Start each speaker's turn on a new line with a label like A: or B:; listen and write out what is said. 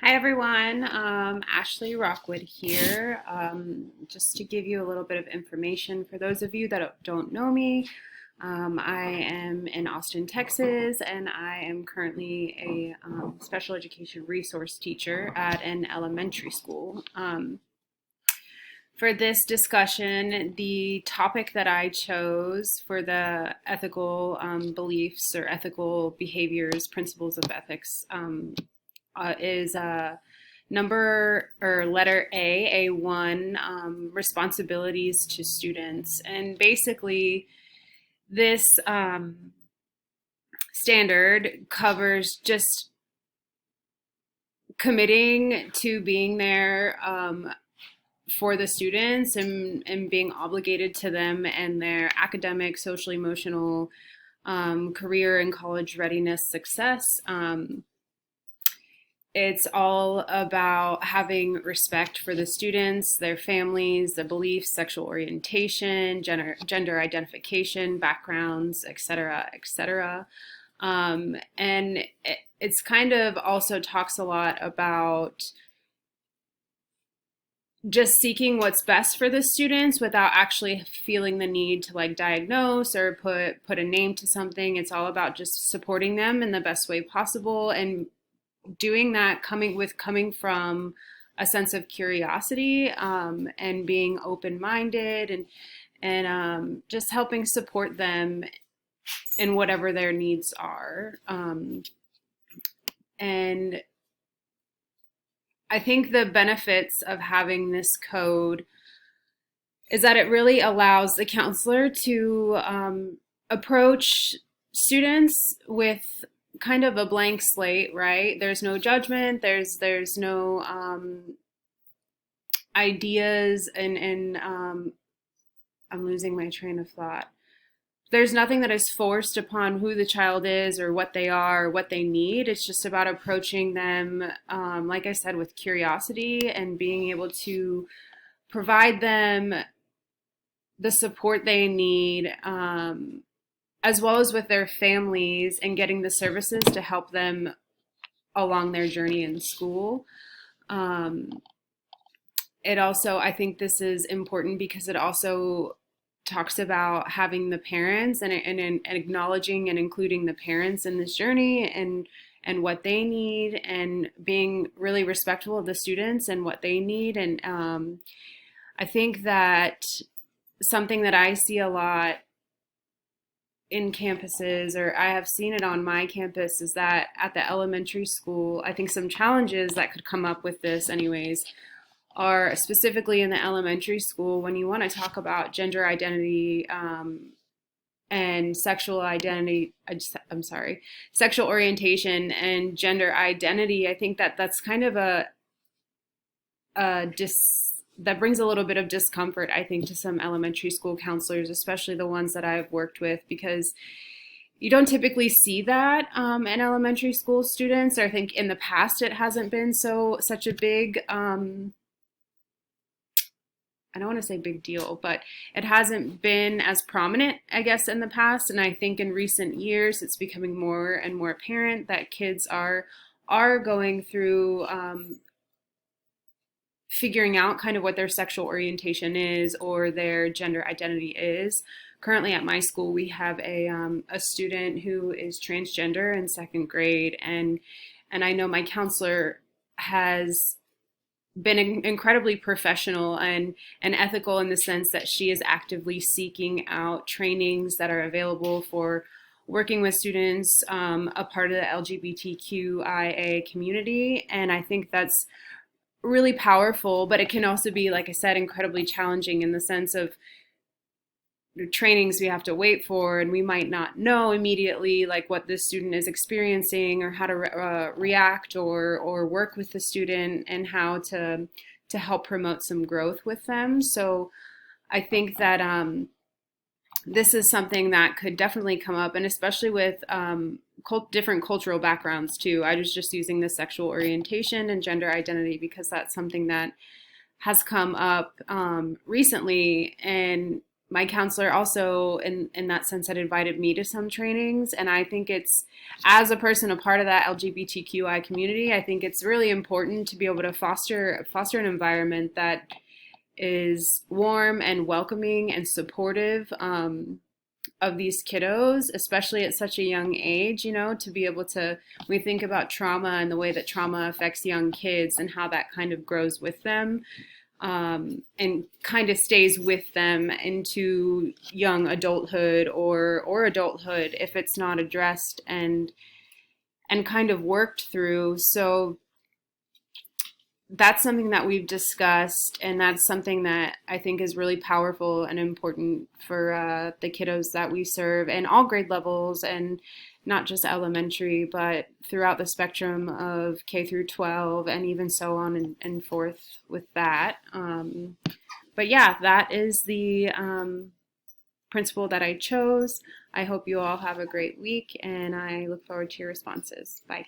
A: Hi everyone, Ashley Rockwood here. Just to give you a little bit of information for those of you that don't know me, I am in Austin, Texas, and I am currently a special education resource teacher at an elementary school. For this discussion, the topic that I chose for the ethical beliefs or ethical behaviors, principles of ethics, is number or letter A1, responsibilities to students. And basically, this standard covers just committing to being there for the students and being obligated to them and their academic, social, emotional, career and college readiness success. It's all about having respect for the students, their families, the beliefs, sexual orientation, gender identification, backgrounds, etc., etc. And it's kind of also talks a lot about just seeking what's best for the students without actually feeling the need to like diagnose or put a name to something. It's all about just supporting them in the best way possible and doing that coming from a sense of curiosity, and being open-minded and just helping support them in whatever their needs are. And I think the benefits of having this code is that it really allows the counselor to approach students with kind of a blank slate, right? There's no judgment. There's no ideas, and I'm losing my train of thought. There's nothing that is forced upon who the child is or what they are or what they need. It's just about approaching them, like I said, with curiosity and being able to provide them the support they need, as well as with their families and getting the services to help them along their journey in school. It also, I think this is important because it also talks about having the parents and acknowledging and including the parents in this journey and what they need and being really respectful of the students and what they need. And I think that something that I see a lot in campuses, or I have seen it on my campus, is that at the elementary school, I think some challenges that could come up with this anyways are specifically in the elementary school when you want to talk about gender identity, and sexual identity. I'm sorry, sexual orientation and gender identity. I think that that's kind of that brings a little bit of discomfort, I think, to some elementary school counselors, especially the ones that I've worked with, because you don't typically see that in elementary school students. Or I think in the past it hasn't been such a big I don't want to say big deal, but it hasn't been as prominent, I guess, in the past. And I think in recent years, it's becoming more and more apparent that kids are going through figuring out kind of what their sexual orientation is or their gender identity is. Currently at my school, we have a student who is transgender in second grade, and I know my counselor has been incredibly professional and ethical in the sense that she is actively seeking out trainings that are available for working with students, a part of the LGBTQIA community. And I think that's really powerful, but it can also be, like I said, incredibly challenging in the sense of trainings we have to wait for, and we might not know immediately like what the student is experiencing or how to react or work with the student and how to help promote some growth with them. So I think that this is something that could definitely come up, and especially with different cultural backgrounds too. I was just using the sexual orientation and gender identity because that's something that has come up recently, and my counselor also, in that sense, had invited me to some trainings. And I think it's, as a person, a part of that LGBTQI community, I think it's really important to be able to foster an environment that is warm and welcoming and supportive, of these kiddos, especially at such a young age, to be able to, when we think about trauma and the way that trauma affects young kids and how that kind of grows with them, and kind of stays with them into young adulthood or adulthood if it's not addressed and kind of worked through. So that's something that we've discussed, and that's something that I think is really powerful and important for the kiddos that we serve in all grade levels, and not just elementary, but throughout the spectrum of K through 12, and even so on and forth with that. But yeah, that is the principal that I chose. I hope you all have a great week, and I look forward to your responses. Bye.